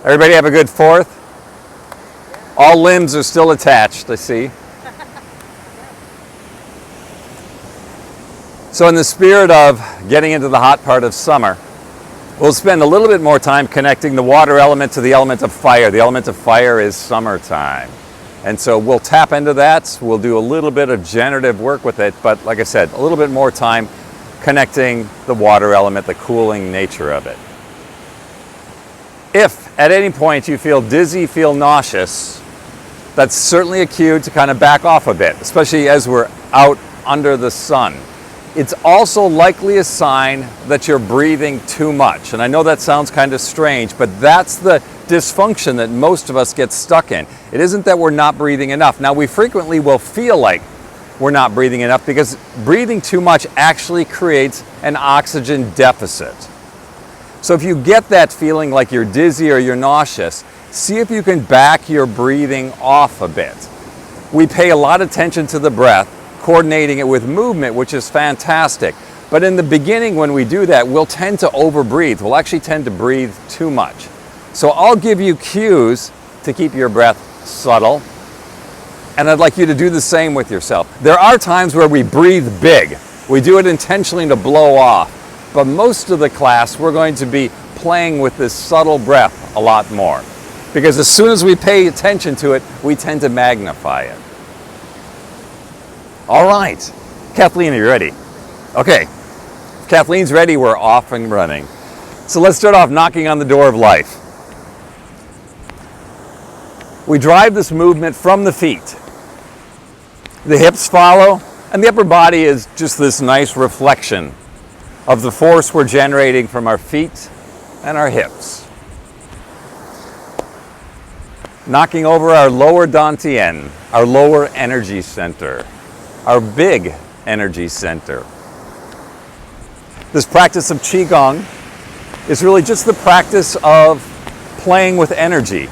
Everybody have a good 4th? All limbs are still attached, I see. So in the spirit of getting into the hot part of summer, we'll spend a little bit more time connecting the water element to the element of fire. The element of fire is summertime. And so we'll tap into that. We'll do a little bit of generative work with it, but like I said, a little bit more time connecting the water element, the cooling nature of it. If at any point you feel dizzy, feel nauseous, that's certainly a cue to kind of back off a bit, especially as we're out under the sun. It's also likely a sign that you're breathing too much. And I know that sounds kind of strange, but that's the dysfunction that most of us get stuck in. It isn't that we're not breathing enough. Now, we frequently will feel like we're not breathing enough because breathing too much actually creates an oxygen deficit. So if you get that feeling like you're dizzy or you're nauseous, see if you can back your breathing off a bit. We pay a lot of attention to the breath, coordinating it with movement, which is fantastic. But in the beginning, when we do that, we'll tend to overbreathe. We'll actually tend to breathe too much. So I'll give you cues to keep your breath subtle, and I'd like you to do the same with yourself. There are times where we breathe big. We do it intentionally to blow off, but most of the class, we're going to be playing with this subtle breath a lot more. Because as soon as we pay attention to it, we tend to magnify it. All right, Kathleen, are you ready? Okay, if Kathleen's ready, we're off and running. So let's start off knocking on the door of life. We drive this movement from the feet. The hips follow, and the upper body is just this nice reflection of the force we're generating from our feet and our hips. Knocking over our lower dantian, our lower energy center, our big energy center. This practice of Qi Gong is really just the practice of playing with energy,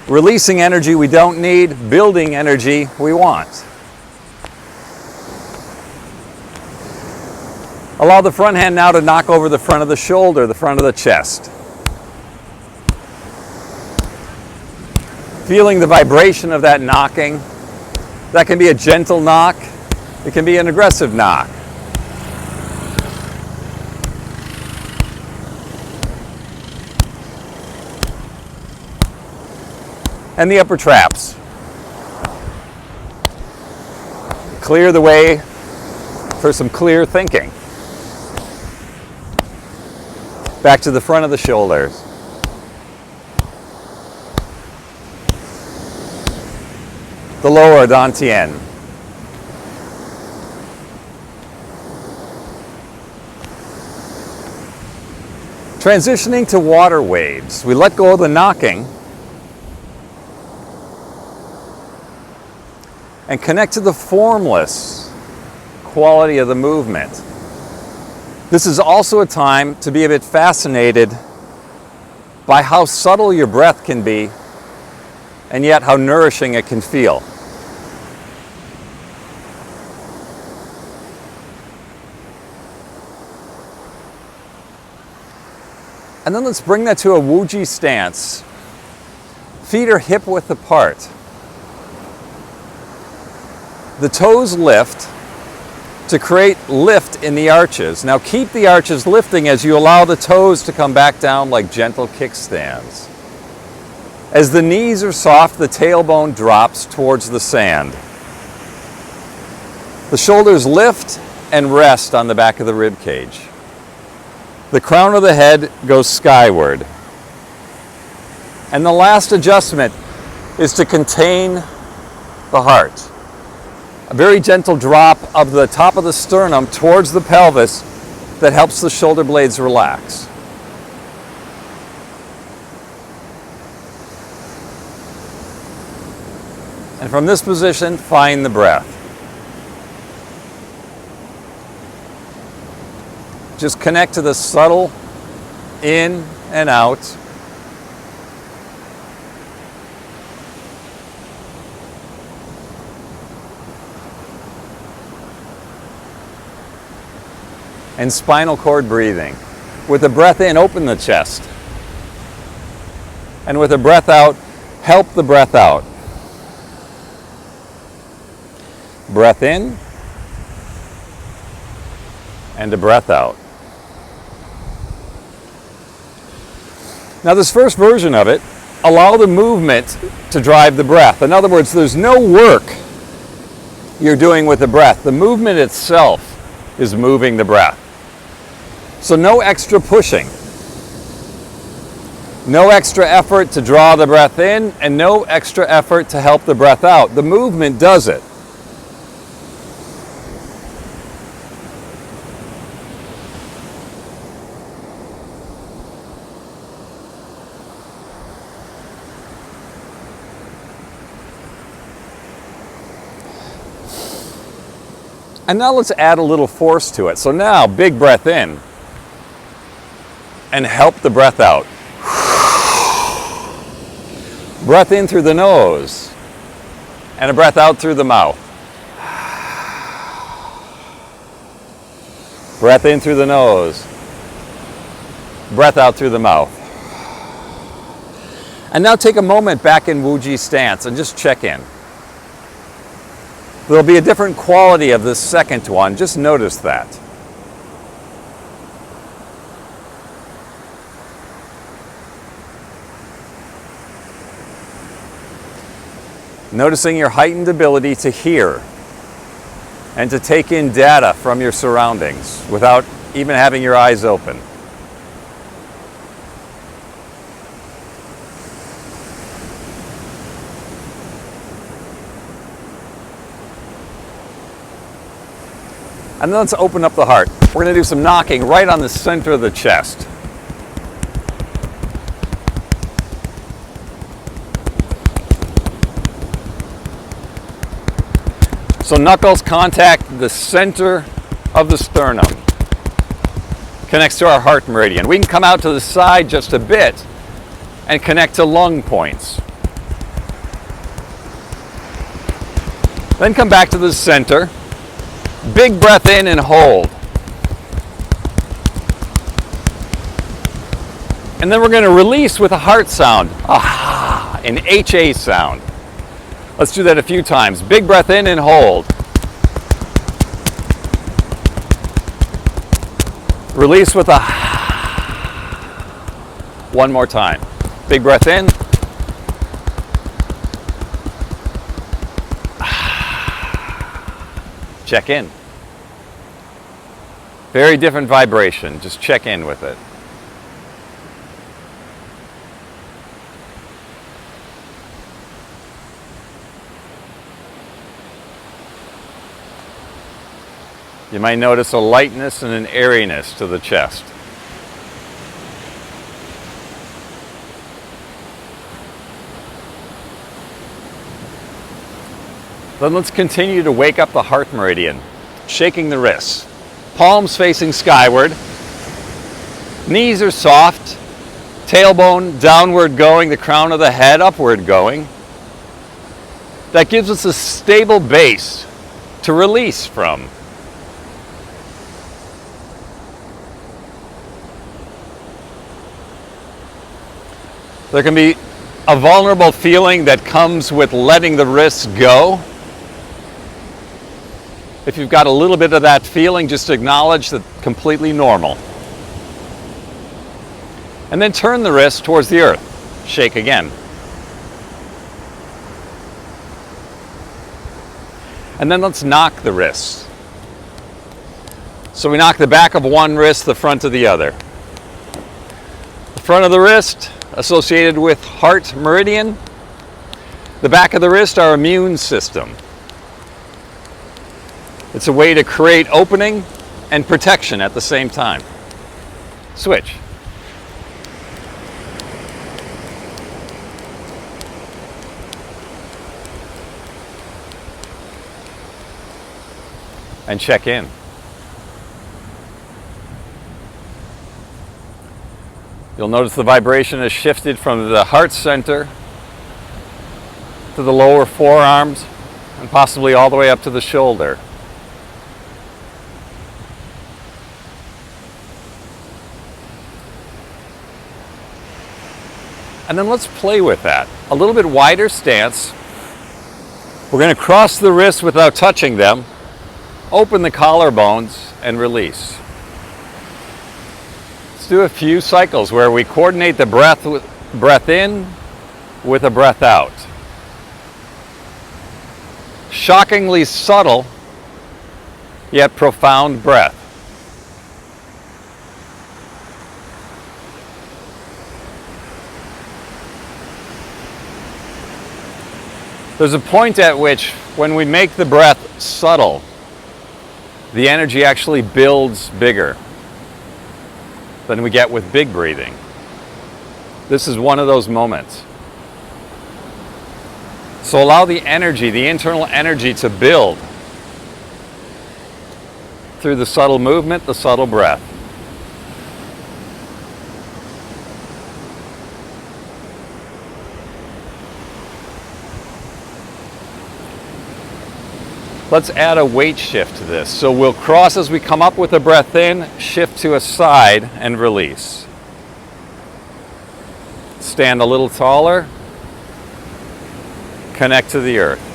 releasing energy we don't need, building energy we want. Allow the front hand now to knock over the front of the shoulder, the front of the chest. Feeling the vibration of that knocking. That can be a gentle knock. It can be an aggressive knock. And the upper traps. Clear the way for some clear thinking. Back to the front of the shoulders. The lower dantian. Transitioning to water waves. We let go of the knocking and connect to the formless quality of the movement. This is also a time to be a bit fascinated by how subtle your breath can be and yet how nourishing it can feel. And then let's bring that to a Wuji stance. Feet are hip-width apart. The toes lift to create lift in the arches. Now keep the arches lifting as you allow the toes to come back down like gentle kickstands. As the knees are soft, the tailbone drops towards the sand. The shoulders lift and rest on the back of the rib cage. The crown of the head goes skyward. And the last adjustment is to contain the heart. A very gentle drop of the top of the sternum towards the pelvis that helps the shoulder blades relax. And from this position, find the breath. Just connect to the subtle in and out. And spinal cord breathing. With the breath in, open the chest. And with a breath out, help the breath out. Breath in, and a breath out. Now this first version of it, allow the movement to drive the breath. In other words, there's no work you're doing with the breath. The movement itself is moving the breath. So no extra pushing. No extra effort to draw the breath in, and no extra effort to help the breath out. The movement does it. And now let's add a little force to it. So now, big breath in, and help the breath out. Breath in through the nose, and a breath out through the mouth. Breath in through the nose, breath out through the mouth. And now take a moment back in Wuji stance and just check in. There'll be a different quality of this second one, just notice that. Noticing your heightened ability to hear and to take in data from your surroundings without even having your eyes open. And then let's open up the heart. We're going to do some knocking right on the center of the chest. So knuckles contact the center of the sternum. Connects to our heart meridian. We can come out to the side just a bit and connect to lung points. Then come back to the center. Big breath in and hold. And then we're going to release with a heart sound. Ah, an HA sound. Let's do that a few times. Big breath in and hold. Release with a one more time. Big breath in. Check in. Very different vibration. Just check in with it. You might notice a lightness and an airiness to the chest. Then let's continue to wake up the heart meridian, shaking the wrists. Palms facing skyward. Knees are soft. Tailbone downward going, the crown of the head upward going. That gives us a stable base to release from. There can be a vulnerable feeling that comes with letting the wrists go. If you've got a little bit of that feeling, just acknowledge that completely normal. And then turn the wrist towards the earth. Shake again. And then let's knock the wrists. So we knock the back of one wrist, the front of the other. The front of the wrist associated with heart meridian. The back of the wrist, our immune system. It's a way to create opening and protection at the same time. Switch. And check in. You'll notice the vibration has shifted from the heart center to the lower forearms and possibly all the way up to the shoulder. And then let's play with that. A little bit wider stance. We're going to cross the wrists without touching them, open the collarbones, and release. Let's do a few cycles where we coordinate the breath in with a breath out. Shockingly subtle, yet profound breath. There's a point at which, when we make the breath subtle, the energy actually builds bigger than we get with big breathing. This is one of those moments. So allow the energy, the internal energy, to build through the subtle movement, the subtle breath. Let's add a weight shift to this. So we'll cross as we come up with a breath in, shift to a side, and release. Stand a little taller. Connect to the earth.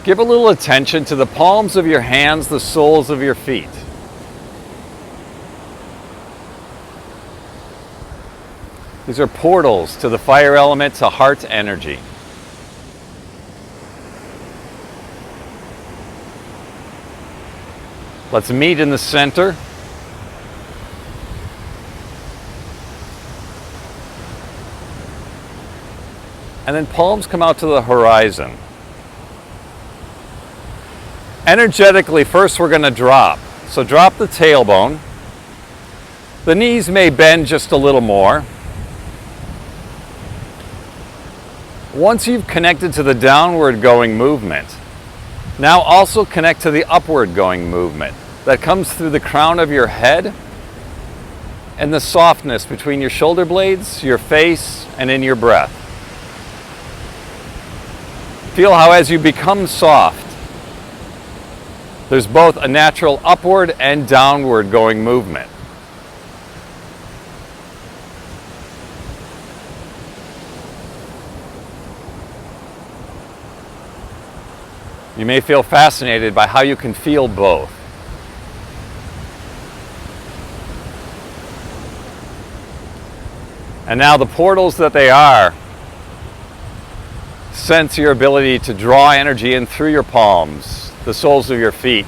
Give a little attention to the palms of your hands, the soles of your feet. These are portals to the fire element, to heart energy. Let's meet in the center. And then palms come out to the horizon. Energetically, first we're going to drop. So drop the tailbone. The knees may bend just a little more. Once you've connected to the downward going movement, now also connect to the upward going movement that comes through the crown of your head and the softness between your shoulder blades, your face, and in your breath. Feel how as you become soft, there's both a natural upward and downward going movement. You may feel fascinated by how you can feel both. And now the portals that they are, sense your ability to draw energy in through your palms, the soles of your feet,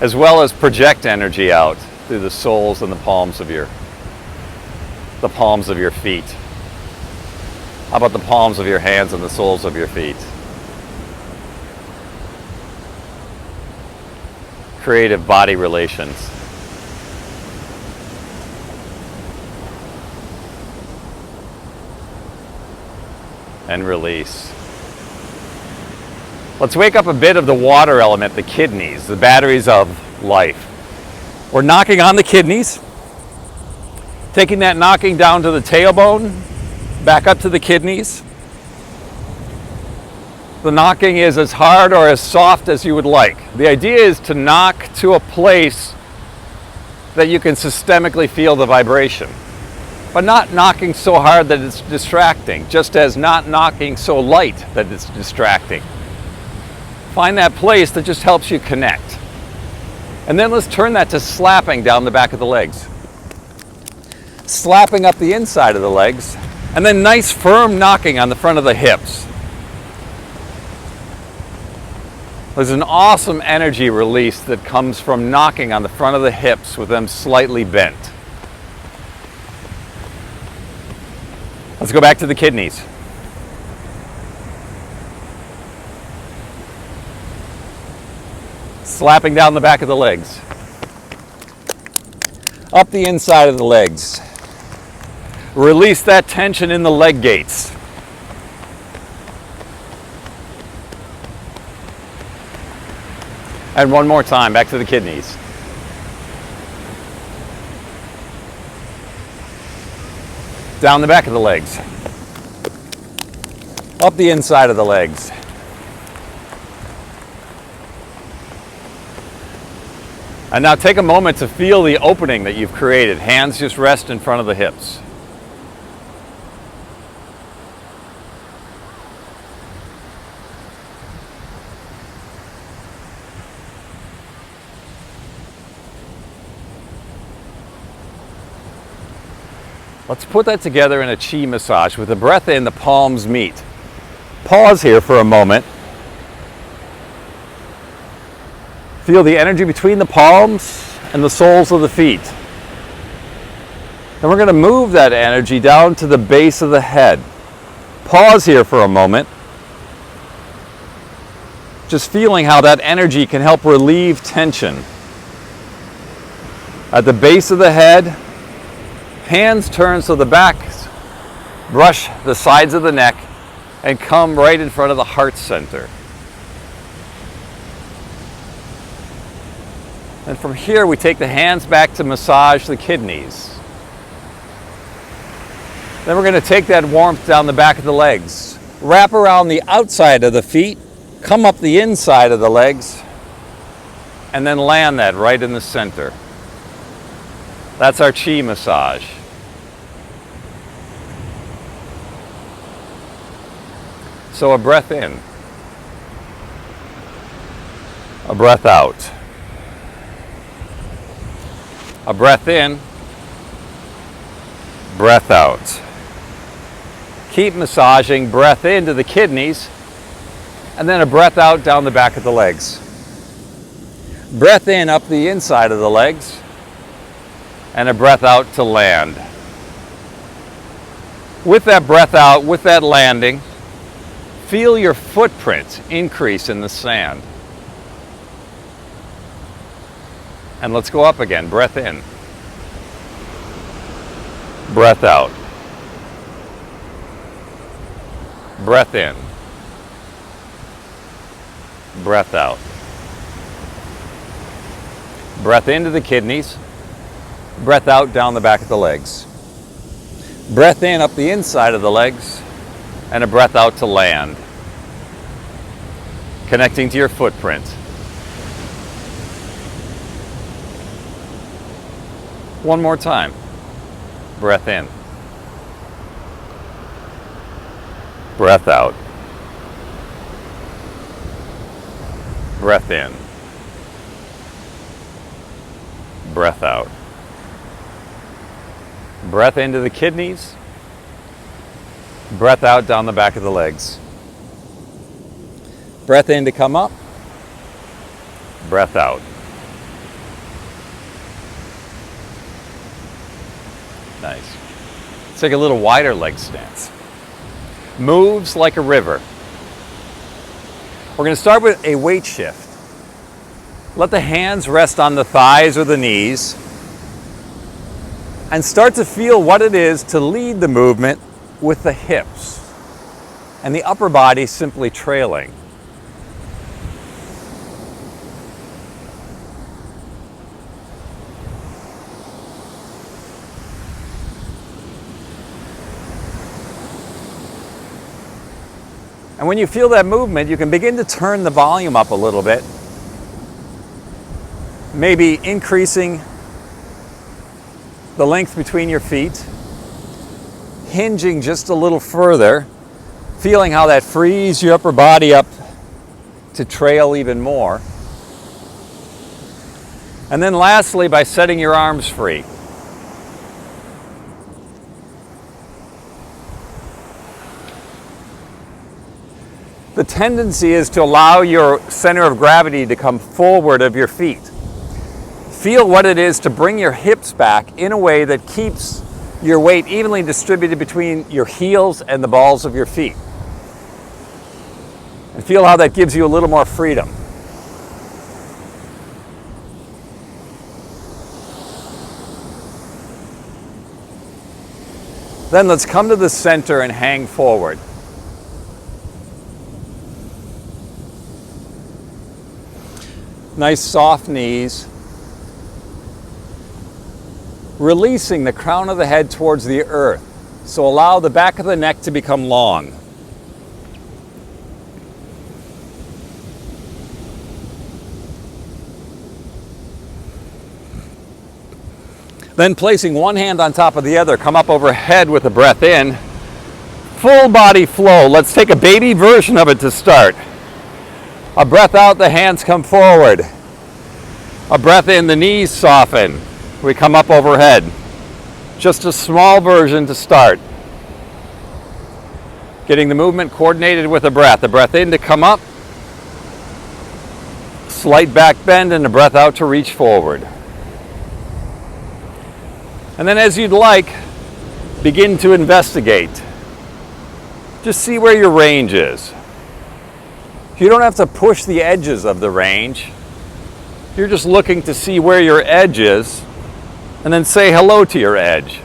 as well as project energy out through the soles and the palms of your feet. How about the palms of your hands and the soles of your feet? Creative body relations. And release. Let's wake up a bit of the water element, the kidneys, the batteries of life. We're knocking on the kidneys, taking that knocking down to the tailbone, back up to the kidneys. The knocking is as hard or as soft as you would like. The idea is to knock to a place that you can systemically feel the vibration, but not knocking so hard that it's distracting, just as not knocking so light that it's distracting. Find that place that just helps you connect. And then let's turn that to slapping down the back of the legs. Slapping up the inside of the legs, and then nice firm knocking on the front of the hips. There's an awesome energy release that comes from knocking on the front of the hips with them slightly bent. Let's go back to the kidneys. Slapping down the back of the legs. Up the inside of the legs. Release that tension in the leg gates. And one more time, back to the kidneys. Down the back of the legs. Up the inside of the legs. And now take a moment to feel the opening that you've created. Hands just rest in front of the hips. Let's put that together in a Qi massage. With the breath in, the palms meet. Pause here for a moment. Feel the energy between the palms and the soles of the feet. Then we're going to move that energy down to the base of the head. Pause here for a moment. Just feeling how that energy can help relieve tension. At the base of the head, hands turn so the back brush the sides of the neck and come right in front of the heart center. And from here we take the hands back to massage the kidneys. Then we're going to take that warmth down the back of the legs. Wrap around the outside of the feet, come up the inside of the legs, and then land that right in the center. That's our Qi massage. So a breath in, a breath out, a breath in, breath out. Keep massaging, breath into the kidneys, and then a breath out down the back of the legs. Breath in up the inside of the legs, and a breath out to land. With that breath out, with that landing, feel your footprint increase in the sand. And let's go up again. Breath in. Breath out. Breath in. Breath out. Breath into the kidneys. Breath out down the back of the legs. Breath in up the inside of the legs. And a breath out to land. Connecting to your footprint. One more time. Breath in. Breath out. Breath in. Breath out. Breath into the kidneys. Breath out down the back of the legs. Breath in to come up. Breath out. Nice. Let's take a little wider leg stance. Moves like a river. We're going to start with a weight shift. Let the hands rest on the thighs or the knees and start to feel what it is to lead the movement with the hips and the upper body simply trailing. And when you feel that movement, you can begin to turn the volume up a little bit. Maybe increasing the length between your feet, hinging just a little further, feeling how that frees your upper body up to trail even more. And then lastly, by setting your arms free. The tendency is to allow your center of gravity to come forward of your feet. Feel what it is to bring your hips back in a way that keeps your weight evenly distributed between your heels and the balls of your feet. And feel how that gives you a little more freedom. Then let's come to the center and hang forward. Nice soft knees. Releasing the crown of the head towards the earth. So allow the back of the neck to become long. Then placing one hand on top of the other, come up overhead with a breath in. Full body flow. Let's take a baby version of it to start. A breath out, the hands come forward. A breath in, the knees soften. We come up overhead. Just a small version to start. Getting the movement coordinated with a breath. A breath in to come up. Slight back bend and a breath out to reach forward. And then as you'd like, begin to investigate. Just see where your range is. You don't have to push the edges of the range. You're just looking to see where your edge is, and then say hello to your edge.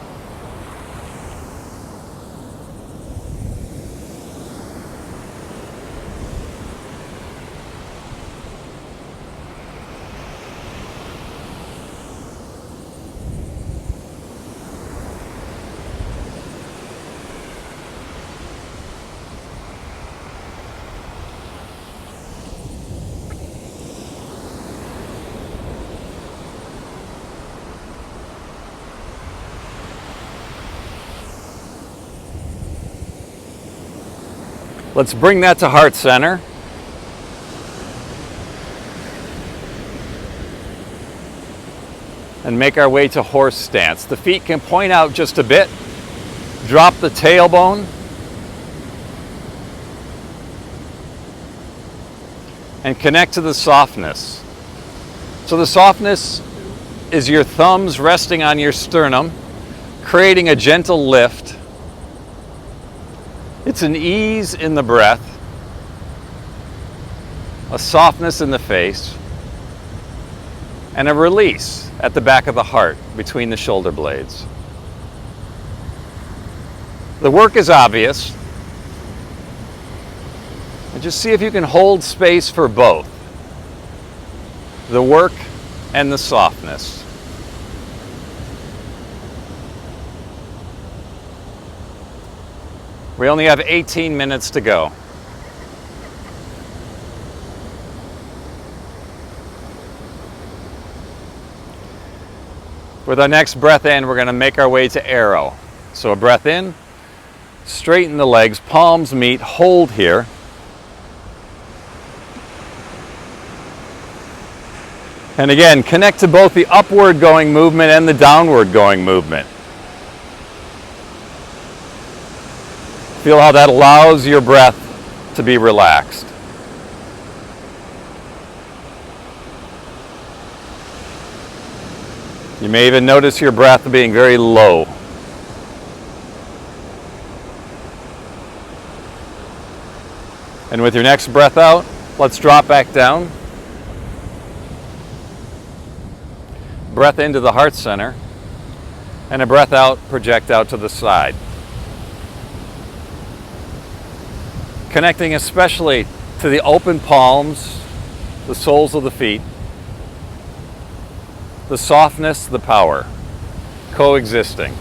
Let's bring that to heart center. And make our way to horse stance. The feet can point out just a bit. Drop the tailbone. And connect to the softness. So the softness is your thumbs resting on your sternum, creating a gentle lift. It's an ease in the breath, a softness in the face, and a release at the back of the heart between the shoulder blades. The work is obvious. And just see if you can hold space for both, the work and the softness. We only have 18 minutes to go. With our next breath in, we're going to make our way to arrow. So a breath in, straighten the legs, palms meet, hold here. And again, connect to both the upward going movement and the downward going movement. Feel how that allows your breath to be relaxed. You may even notice your breath being very low. And with your next breath out, let's drop back down. Breath into the heart center, and a breath out, project out to the side. Connecting especially to the open palms, the soles of the feet, the softness, the power, coexisting.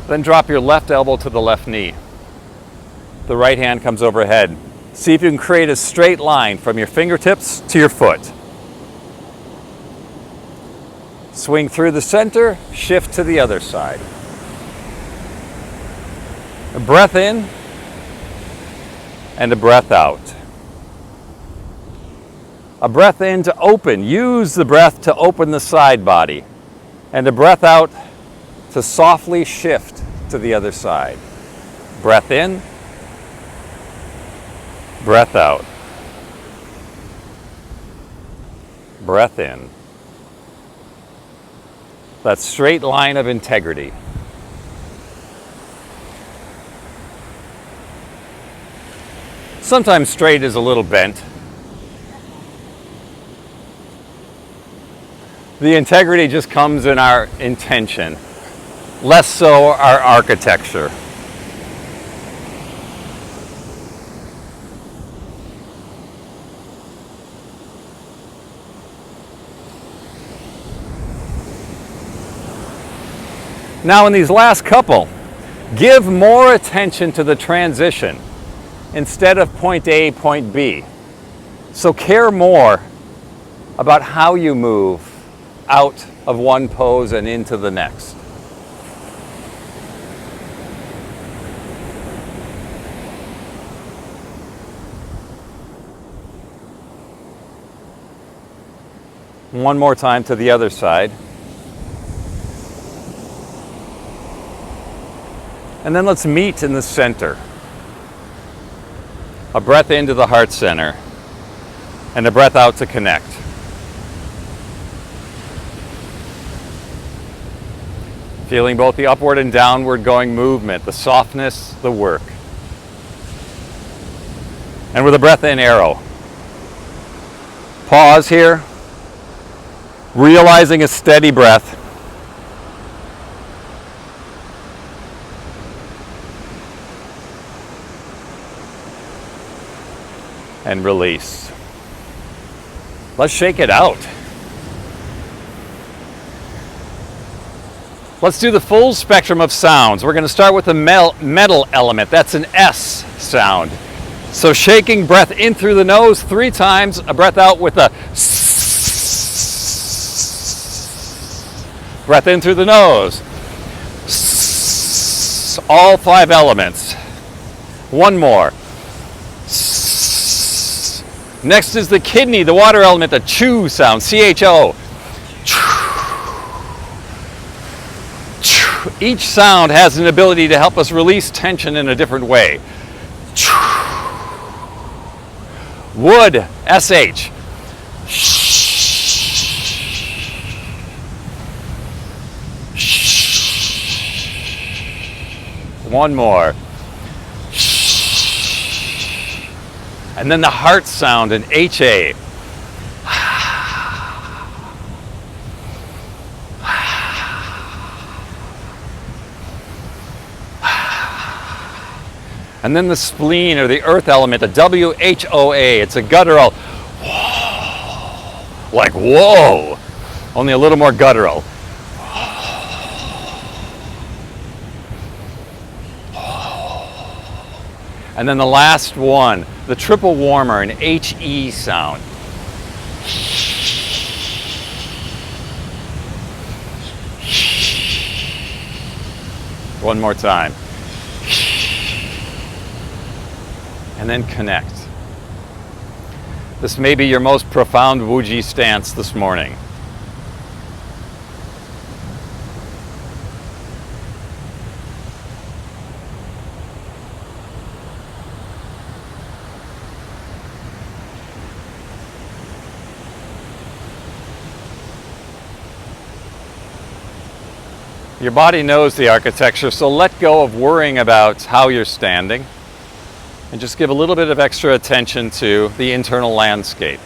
Then drop your left elbow to the left knee. The right hand comes overhead. See if you can create a straight line from your fingertips to your foot. Swing through the center, shift to the other side. A breath in and a breath out. A breath in to open. Use the breath to open the side body. And a breath out to softly shift to the other side. Breath in. Breath out. Breath in. That straight line of integrity. Sometimes straight is a little bent. The integrity just comes in our intention, less so our architecture. Now in these last couple, give more attention to the transition instead of point A, point B. So care more about how you move out of one pose and into the next. One more time to the other side. And then let's meet in the center. A breath into the heart center and a breath out to connect. Feeling both the upward and downward going movement, the softness, the work. And with a breath in, arrow. Pause here, realizing a steady breath. And release. Let's shake it out. Let's do the full spectrum of sounds. We're going to start with the metal element. That's an S sound. So shaking breath in through the nose 3 times, a breath out with a breath in through the nose. All 5 elements. One more. Next is the kidney, the water element, the chew sound, C-H-O. Each sound has an ability to help us release tension in a different way. Wood, S-H. One more. And then the heart sound, an H-A. And then the spleen, or the earth element, the W-H-O-A. It's a guttural, like whoa, only a little more guttural. And then the last one, the triple warmer, an H-E sound. One more time. And then connect. This may be your most profound Wuji stance this morning. Your body knows the architecture, so let go of worrying about how you're standing and just give a little bit of extra attention to the internal landscape.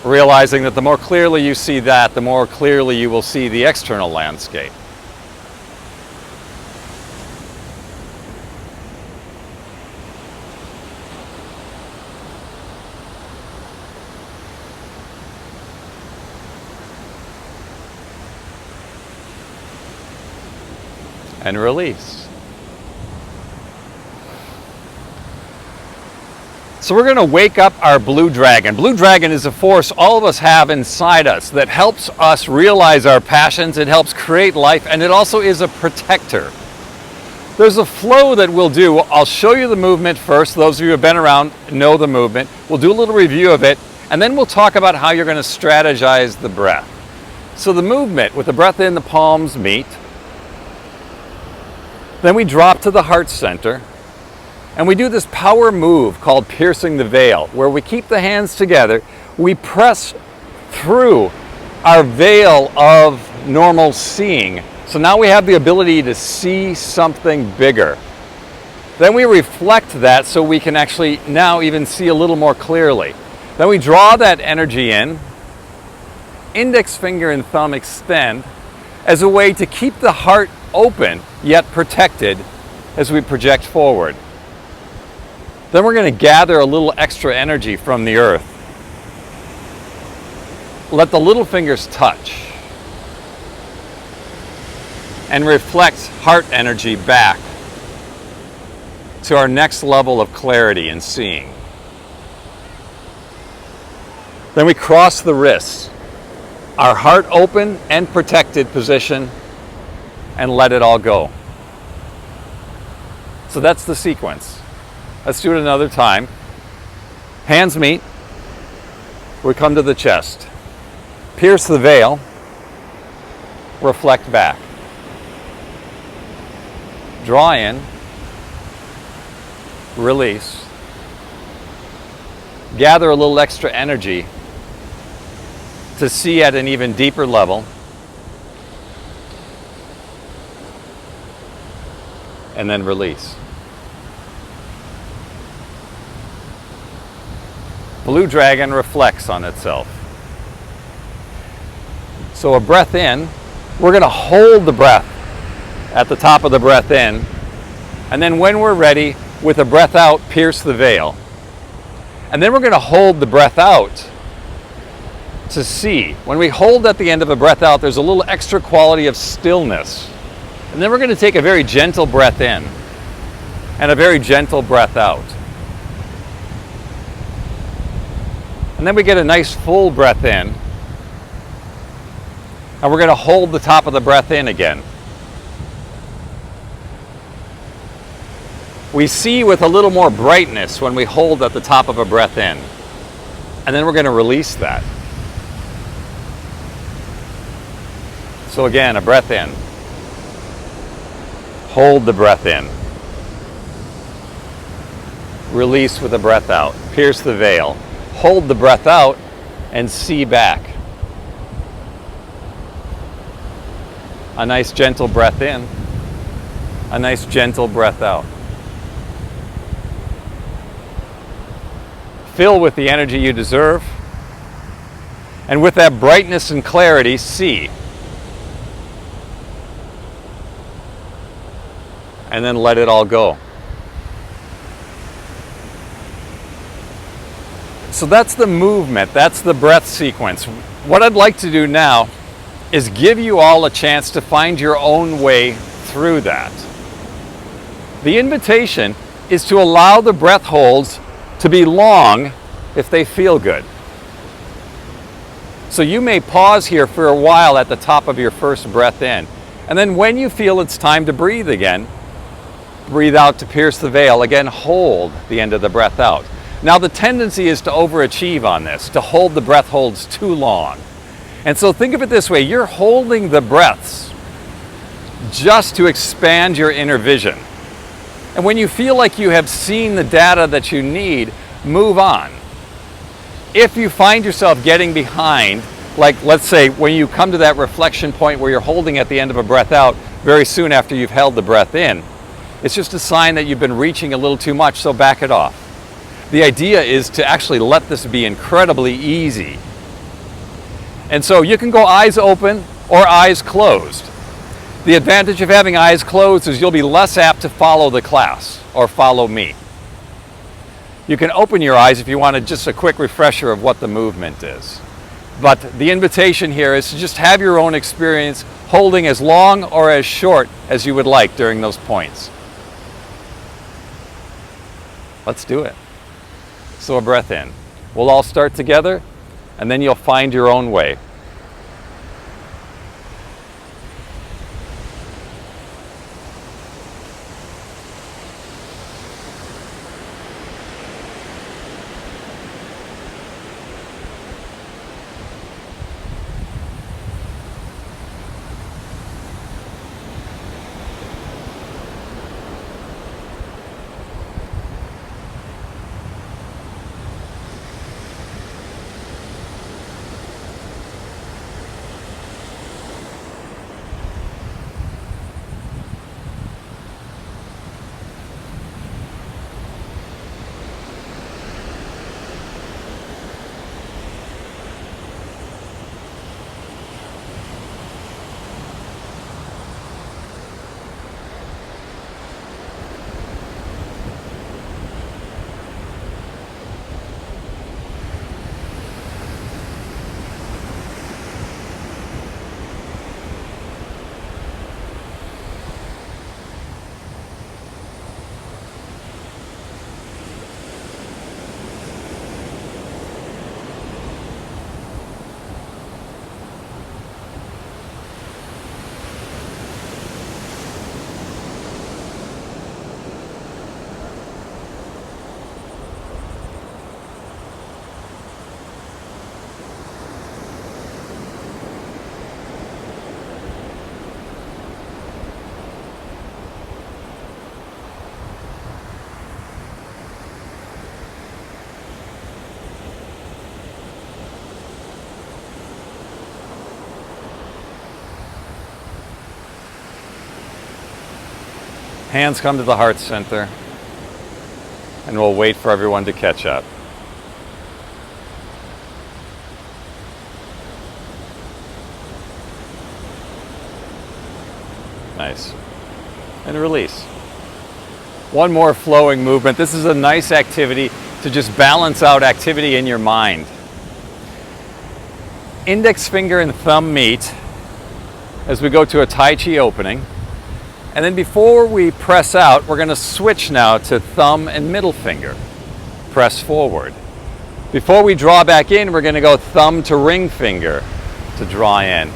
Realizing that the more clearly you see that, the more clearly you will see the external landscape. And release. So we're going to wake up our blue dragon. Blue dragon is a force all of us have inside us that helps us realize our passions, it helps create life, and it also is a protector. There's a flow that we'll do. I'll show you the movement first. Those of you who have been around know the movement. We'll do a little review of it, and then we'll talk about how you're going to strategize the breath. So the movement, with the breath in, the palms meet. Then we drop to the heart center. And we do this power move called piercing the veil, where we keep the hands together, we press through our veil of normal seeing. So now we have the ability to see something bigger. Then we reflect that so we can actually now even see a little more clearly. Then we draw that energy in, index finger and thumb extend, as a way to keep the heart open yet protected as we project forward. Then we're going to gather a little extra energy from the earth. Let the little fingers touch. and reflect heart energy back to our next level of clarity and seeing. Then we cross the wrists, our heart open and protected position, and let it all go. So that's the sequence. Let's do it another time. Hands meet. We come to the chest. Pierce the veil. Reflect back. Draw in. Release. Gather a little extra energy to see at an even deeper level. And then release. Blue dragon reflects on itself. So a breath in, we're going to hold the breath at the top of the breath in, and then when we're ready, with a breath out, pierce the veil. And then we're going to hold the breath out to see. When we hold at the end of a breath out, there's a little extra quality of stillness. And then we're going to take a very gentle breath in and a very gentle breath out. And then we get a nice full breath in. And we're going to hold the top of the breath in again. We see with a little more brightness when we hold at the top of a breath in. And then we're going to release that. So again, a breath in. Hold the breath in. Release with a breath out. Pierce the veil. Hold the breath out and see back. A nice gentle breath in. A nice gentle breath out. Fill with the energy you deserve. And with that brightness and clarity, see. And then let it all go. So that's the movement, that's the breath sequence. What I'd like to do now is give you all a chance to find your own way through that. The invitation is to allow the breath holds to be long if they feel good. So you may pause here for a while at the top of your first breath in. And then when you feel it's time to breathe again, breathe out to pierce the veil. Again, hold the end of the breath out. Now the tendency is to overachieve on this, to hold the breath holds too long. And so think of it this way, you're holding the breaths just to expand your inner vision. And when you feel like you have seen the data that you need, move on. If you find yourself getting behind, like let's say when you come to that reflection point where you're holding at the end of a breath out very soon after you've held the breath in, it's just a sign that you've been reaching a little too much, so back it off. The idea is to actually let this be incredibly easy. And so you can go eyes open or eyes closed. The advantage of having eyes closed is you'll be less apt to follow the class or follow me. You can open your eyes if you wanted just a quick refresher of what the movement is. But the invitation here is to just have your own experience holding as long or as short as you would like during those points. Let's do it. So a breath in. We'll all start together, and then you'll find your own way. Hands come to the heart center, and we'll wait for everyone to catch up. Nice. And release. One more flowing movement. This is a nice activity to just balance out activity in your mind. Index finger and thumb meet as we go to a Tai Chi opening. And then before we press out, we're going to switch now to thumb and middle finger. Press forward. Before we draw back in, we're going to go thumb to ring finger to draw in.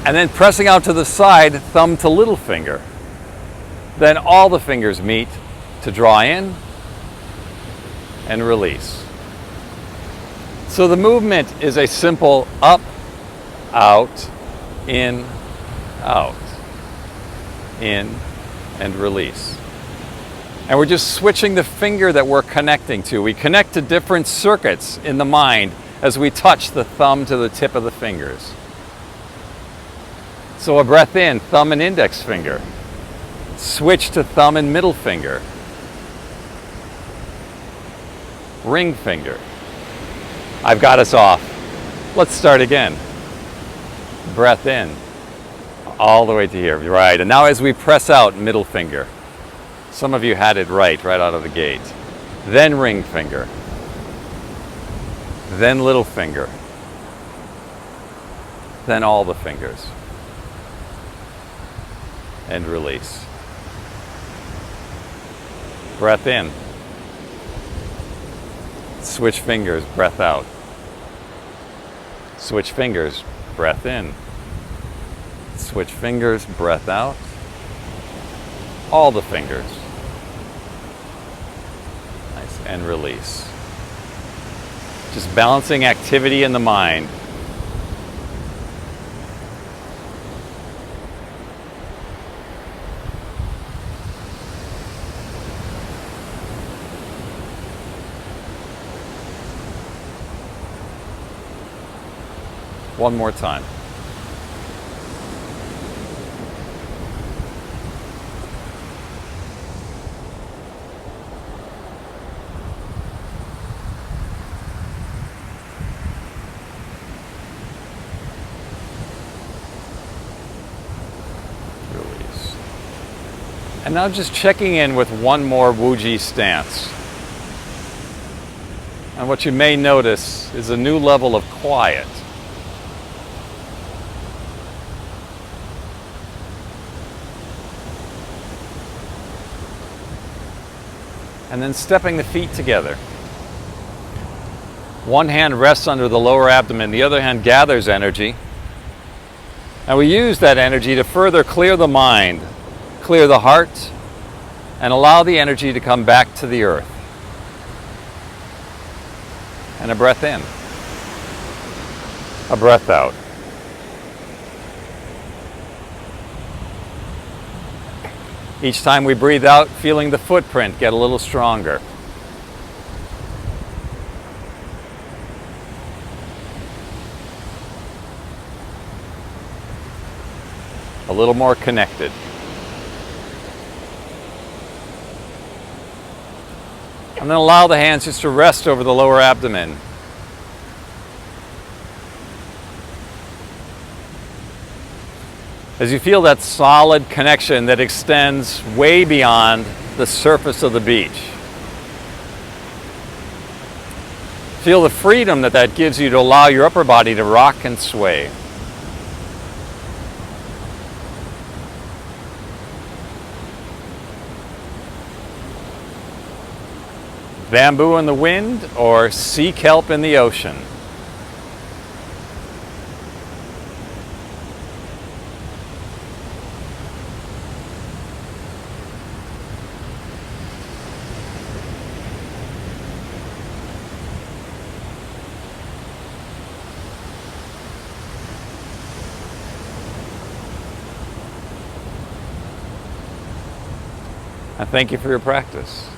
And then pressing out to the side, thumb to little finger. Then all the fingers meet to draw in and release. So the movement is a simple up, out, in, out, in, and release. And we're just switching the finger that we're connecting to. We connect to different circuits in the mind as we touch the thumb to the tip of the fingers. So a breath in, thumb and index finger. Switch to thumb and middle finger. Ring finger. I've got us off. Let's start again. Breath in. All the way to here. Right. And now as we press out, middle finger. Some of you had it right out of the gate. Then ring finger. Then little finger. Then all the fingers. And release. Breath in. Switch fingers, breath out. Switch fingers, breath in. Switch fingers, breath out. All the fingers. Nice. And release. Just balancing activity in the mind. One more time. Release. And now just checking in with one more Wuji stance. And what you may notice is a new level of quiet. And then stepping the feet together. One hand rests under the lower abdomen, the other hand gathers energy. And we use that energy to further clear the mind, clear the heart, and allow the energy to come back to the earth. And a breath in. A breath out. Each time we breathe out, feeling the footprint get a little stronger. A little more connected. And then allow the hands just to rest over the lower abdomen. As you feel that solid connection that extends way beyond the surface of the beach. Feel the freedom that gives you to allow your upper body to rock and sway. Bamboo in the wind or sea kelp in the ocean. And thank you for your practice.